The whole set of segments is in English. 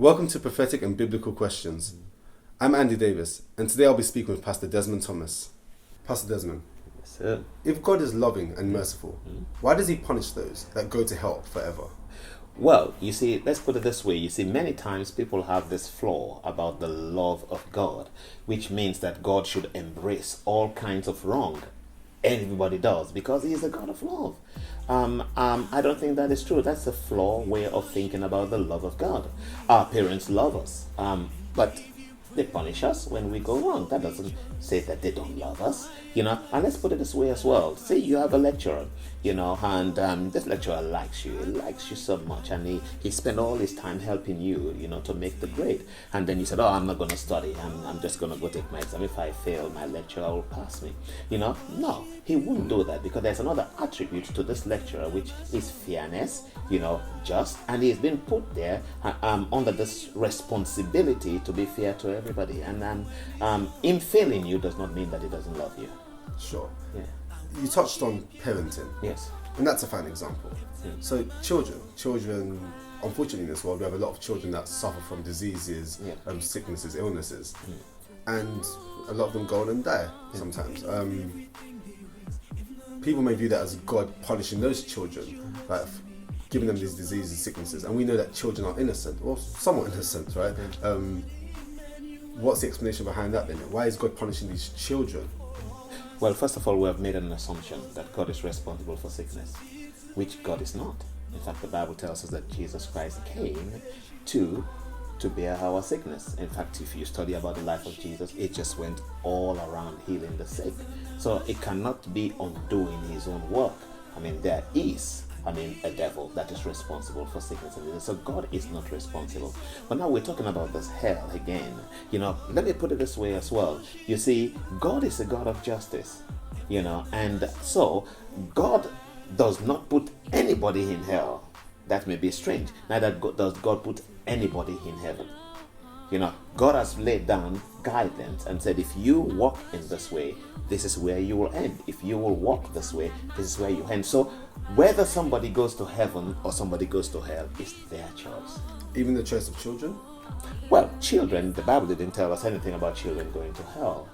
Welcome to Prophetic and Biblical Questions. I'm Andy Davis, and today I'll be speaking with Pastor Desmond Thomas. Pastor Desmond, Yes, sir. if God is loving and merciful, why does he punish those that go to hell forever? Well, you see, let's put it this way. You see, many times people have this flaw about the love of God, which means that God should embrace all kinds of wrong. Everybody does, because he is a God of love. I don't think that is true. That's a flawed way of thinking about the love of God. Our parents love us, but they punish us when we go wrong. That doesn't say that they don't love us, And let's put it this way as well. Say you have a lecturer, and this lecturer likes you. He likes you so much, and he spent all his time helping you, to make the grade. And then you said, "Oh, I'm not going to study. I'm just going to go take my exam. If I fail, my lecturer will pass me." No, he wouldn't do that, because there's another attribute to this lecturer, which is fairness, just, and he's been put there under this responsibility to be fair to everybody. And him failing you does not mean that he doesn't love you. Sure. Yeah. You touched on parenting. Yes. And that's a fine example. So children, unfortunately in this world, we have a lot of children that suffer from diseases, sicknesses, illnesses. And a lot of them go on and die sometimes. People may view that as God punishing those children, like giving them these diseases, sicknesses. And we know that children are innocent, or somewhat innocent, right? What's the explanation behind that then? Why is God punishing these children? Well, first of all, we have made an assumption that God is responsible for sickness, which God is not. In fact, the Bible tells us that Jesus Christ came to bear our sickness. In fact, if you study about the life of Jesus, it just went all around healing the sick. So it cannot be undoing his own work. There is a devil that is responsible for sickness and disease. So God is not responsible. But now we're talking about this hell again. Let me put it this way as well. You see, God is a God of justice, and so God does not put anybody in hell. That may be strange. Neither does God put anybody in heaven. God has laid down guidelines and said, if you walk in this way, this is where you will end. If you will walk this way, this is where you end. So whether somebody goes to heaven or somebody goes to hell is their choice. Even the choice of children? Well, children, the Bible didn't tell us anything about children going to hell.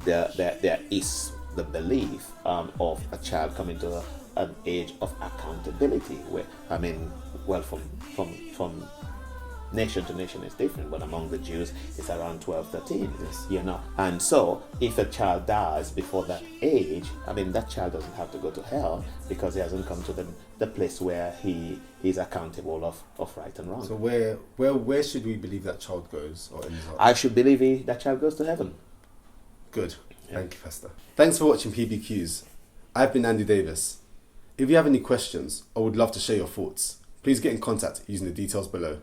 There is the belief of a child coming to an age of accountability, where from nation to nation is different, but among the Jews it's around 12, 13. Yes. And so if a child dies before that age, that child doesn't have to go to hell, because he hasn't come to the place where he is accountable of right and wrong. So where should we believe that child goes or ends up? I should believe that child goes to heaven. Good. Thank you, Pastor. Thanks for watching PBQs. I've been Andy Davis. If you have any questions or would love to share your thoughts, please get in contact using the details below.